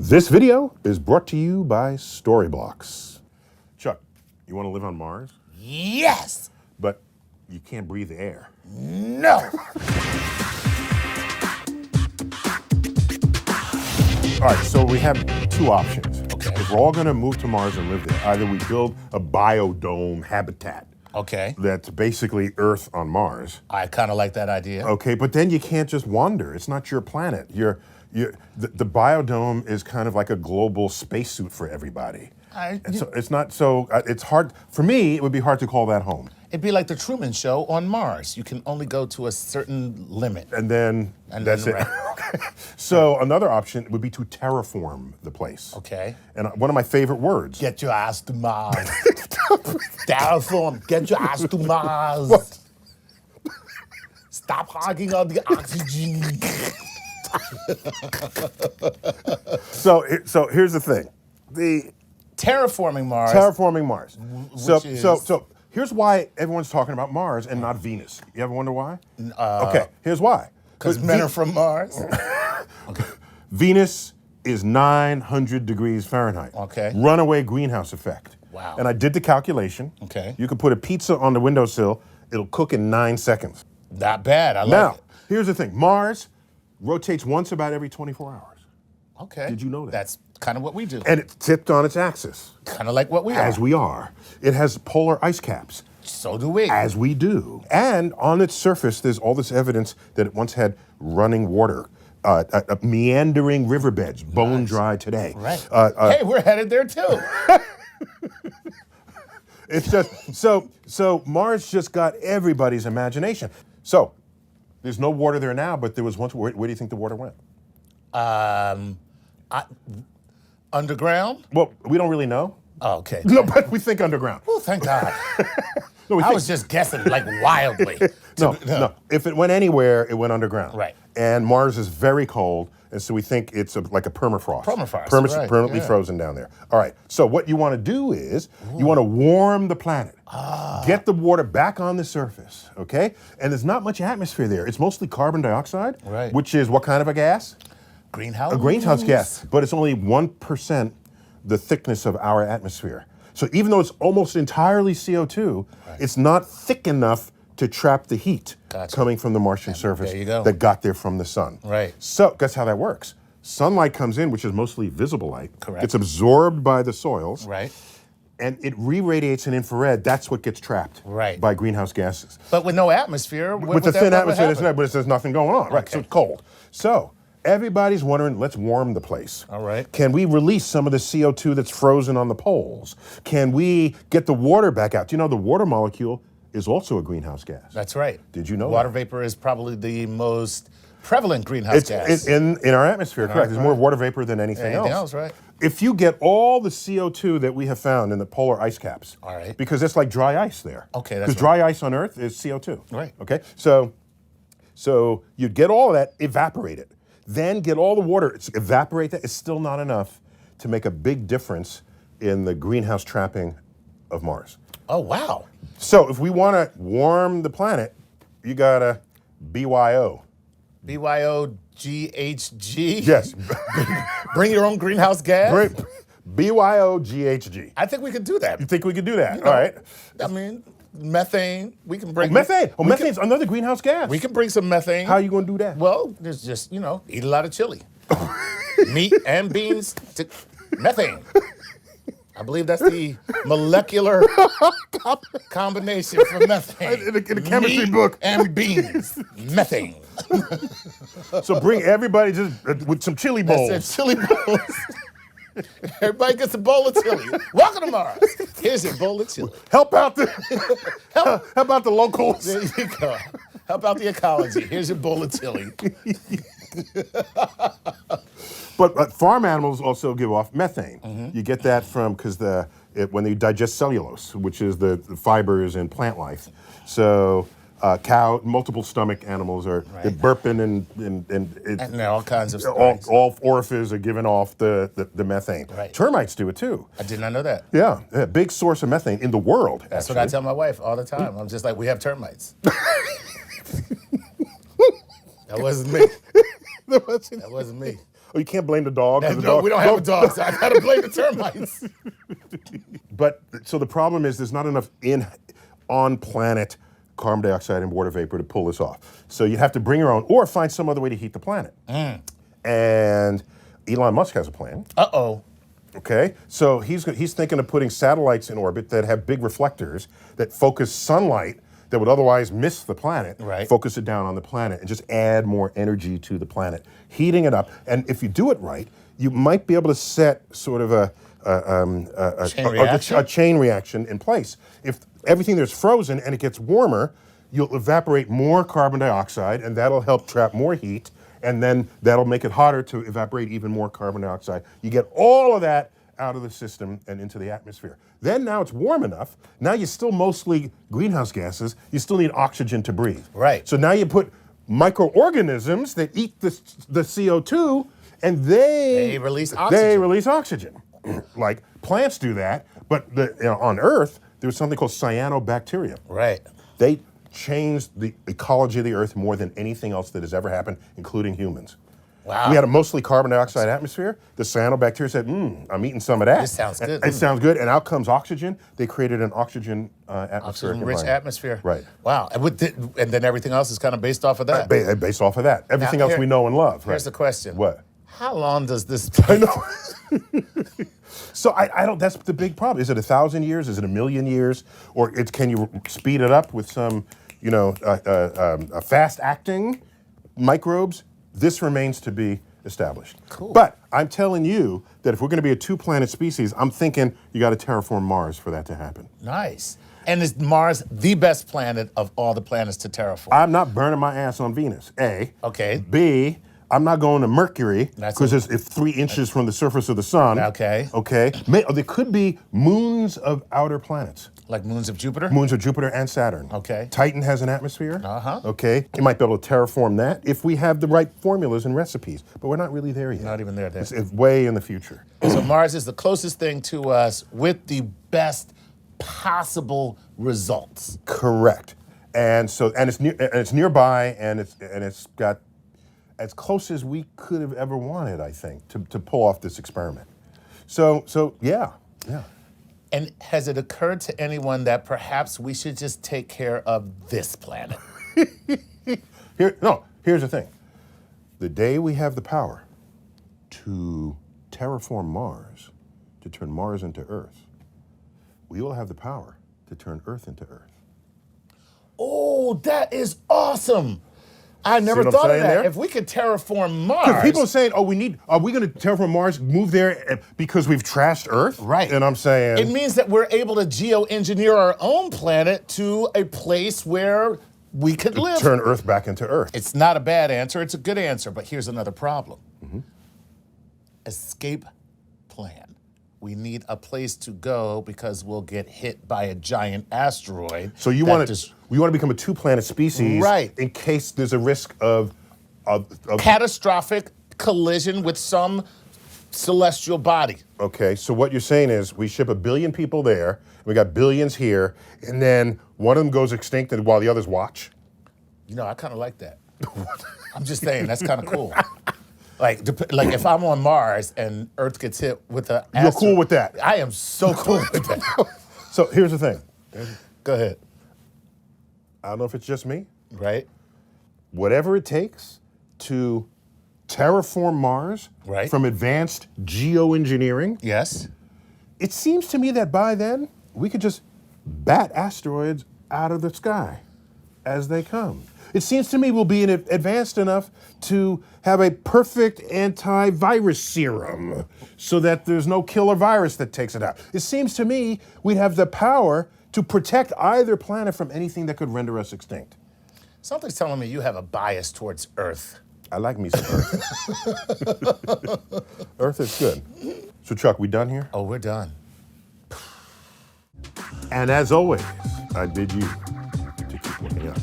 This video is brought to you by Storyblocks. Chuck, you want to live on Mars? Yes! But you can't breathe the air. No! All right, so we have two options. Okay. If we're all going to move to Mars and live there, either we build a biodome habitat. Okay. That's basically Earth on Mars. I kind of like that idea. Okay, but then you can't just wander. It's not your planet. The biodome is kind of like a global spacesuit for everybody. It's hard, for me, it would be hard to call that home. It'd be like the Truman Show on Mars. You can only go to a certain limit. And then that's it. Right. Okay. So another option would be to terraform the place. Okay. And one of my favorite words. Get your ass to Mars. Terraform. Get your ass to Mars. What? Stop hogging all the oxygen. So here's the thing. The Terraforming Mars. Terraforming Mars. So here's why everyone's talking about Mars and not Venus. You ever wonder why? Okay, here's why. Because men are from Mars. Okay. Venus is 900 degrees Fahrenheit. Okay. Runaway greenhouse effect. Wow. And I did the calculation. Okay. You could put a pizza on the windowsill, it'll cook in 9 seconds. Not bad. I like Now, it. here's the thing. Mars rotates once about every 24 hours. Okay. Did you know that? That's kind of what we do. And it's tipped on its axis. Kind of like what we are. As we are. It has polar ice caps. So do we. As we do. And on its surface, there's all this evidence that it once had running water, meandering riverbeds, bone dry today. Right. Hey, we're headed there too. It's just, so Mars just got everybody's imagination. So, there's no water there now, but there was once, where do you think the water went? Underground? Well, we don't really know. Oh, okay. No, but we think underground. Oh, thank God. No, I was just guessing like wildly. No. If it went anywhere, it went underground. Right. And Mars is very cold, and so we think it's like a permafrost. Permafrost, right, Permanently yeah. frozen down there. All right, so what you want to do is, you want to warm the planet. Get the water back on the surface, okay? And there's not much atmosphere there. It's mostly carbon dioxide, Right. which is what kind of a gas? Greenhouse? A greenhouse gas, but it's only 1% the thickness of our atmosphere. So even though it's almost entirely CO2, it's not thick enough to trap the heat coming from the Martian surface that got there from the sun. Right. So that's how that works. Sunlight comes in, which is mostly visible light. Correct. It's absorbed by the soils. Right. And it re-radiates in infrared. That's what gets trapped by greenhouse gases. But with no atmosphere, with the thin atmosphere, there's nothing going on. Right. So it's cold. So everybody's wondering, let's warm the place. All right. Can we release some of the CO2 that's frozen on the poles? Can we get the water back out? Do you know the water molecule is also a greenhouse gas? That's right. Did you know Water that? vapor is probably the most prevalent greenhouse gas. It's in our atmosphere, correct. There's more water vapor than anything else. Right. If you get all the CO2 that we have found in the polar ice caps, All right. because it's like dry ice there. Okay, that's because dry ice on Earth is CO2. Right. Okay, so you'd get all of that, evaporate it, then get all the water, evaporate that. It's still not enough to make a big difference in the greenhouse trapping of Mars. Oh, wow. So if we want to warm the planet, you gotta BYO. BYOGHG? Yes. Bring your own greenhouse gas? BYOGHG. I think we could do that. You think we could do that? All right. I mean, methane, we can bring... Methane. Methane's another greenhouse gas. We can bring some methane. How are you going to do that? Well, there's just, eat a lot of chili. Meat and beans to methane. I believe that's the molecular combination for methane. In the chemistry Meat book. And beans. Methane. So bring everybody just with some chili bowls. That's it, chili bowls. Everybody gets a bowl of chili. Welcome to Mars. Here's your bowl of chili. Help out the how about the locals? There you go. Help out the ecology. Here's your bowl of chili. But farm animals also give off methane. You get that from when they digest cellulose, which is the fibers in plant life. So multiple stomach animals are they're burping and all kinds of stuff. All orifices are giving off the methane. Right. Termites do it too. I did not know that. Yeah, a big source of methane in the world. That's what I tell my wife all the time. I'm just like, we have termites. That wasn't me. That wasn't me. Oh, you can't blame the dog. 'cause the No, dog- we don't have a dog, so I gotta blame the termites. But so the problem is there's not enough on planet carbon dioxide and water vapor to pull this off. So you have to bring your own or find some other way to heat the planet. And Elon Musk has a plan. Uh-oh. Okay, so he's thinking of putting satellites in orbit that have big reflectors that focus sunlight that would otherwise miss the planet, Right. focus it down on the planet and just add more energy to the planet, heating it up. And if you do it right, you might be able to set sort of a chain reaction in place. If everything there's frozen and it gets warmer, you'll evaporate more carbon dioxide and that'll help trap more heat. And then that'll make it hotter to evaporate even more carbon dioxide. You get all of that out of the system and into the atmosphere. Then now it's warm enough. Now you're still mostly greenhouse gases. You still need oxygen to breathe. Right. So now you put microorganisms that eat the CO2 and they release oxygen. They release oxygen. Like plants do that, but on Earth, there's something called cyanobacteria. Right. They changed the ecology of the Earth more than anything else that has ever happened, including humans. Wow. We had a mostly carbon dioxide atmosphere. The cyanobacteria said, I'm eating some of that. This sounds good. It sounds good. And out comes oxygen. They created an oxygen atmospheric Rich environment. atmosphere. Right. Wow. And then everything else is kind of based off of that. Based off of that. Everything else here- we know and love. Here's the question. What? How long does this I know. So I don't. That's the big problem. Is it 1,000 years? Is it 1,000,000 years? Or can you speed it up with some, fast-acting microbes? This remains to be established. Cool. But I'm telling you that if we're going to be a two-planet species, I'm thinking you got to terraform Mars for that to happen. Nice. And is Mars the best planet of all the planets to terraform? I'm not burning my ass on Venus. A. Okay. B. I'm not going to Mercury That's because it's 3 inches from the surface of the sun. Okay. Okay. There could be moons of outer planets. Like moons of Jupiter? Moons of Jupiter and Saturn. Okay. Titan has an atmosphere. Uh-huh. Okay. You might be able to terraform that if we have the right formulas and recipes, but we're not really there yet. Not even there. It's way in the future. So Mars is the closest thing to us with the best possible results. Correct. And it's nearby, and it's got as close as we could have ever wanted, I think, to pull off this experiment. So yeah. And has it occurred to anyone that perhaps we should just take care of this planet? Here's the thing. The day we have the power to terraform Mars, to turn Mars into Earth, we will have the power to turn Earth into Earth. Oh, that is awesome. I never what I'm thought of saying that. there? If we could terraform Mars. People are saying, are we going to terraform Mars, move there because we've trashed Earth? Right. And I'm saying... It means that we're able to geoengineer our own planet to a place where we could live. Turn Earth back into Earth. It's not a bad answer. It's a good answer. But here's another problem. Escape plan. We need a place to go because we'll get hit by a giant asteroid. So we want to become a two-planet species, Right. in case there's a risk of catastrophic collision with some celestial body. Okay, so what you're saying is we ship 1 billion people there, we got billions here, and then one of them goes extinct while the others watch? I kind of like that. I'm just saying, that's kind of cool. Like if I'm on Mars and Earth gets hit with an asteroid. You're cool with that? I am so cool with that. So here's the thing. Go ahead. I don't know if it's just me. Right? Whatever it takes to terraform Mars Right. from advanced geoengineering, Yes. it seems to me that by then we could just bat asteroids out of the sky as they come. It seems to me we'll be advanced enough to have a perfect antivirus serum so that there's no killer virus that takes it out. It seems to me we'd have the power to protect either planet from anything that could render us extinct. Something's telling me you have a bias towards Earth. I like me some Earth. Earth is good. So Chuck, we done here? Oh, we're done. And as always, I bid you to keep looking up.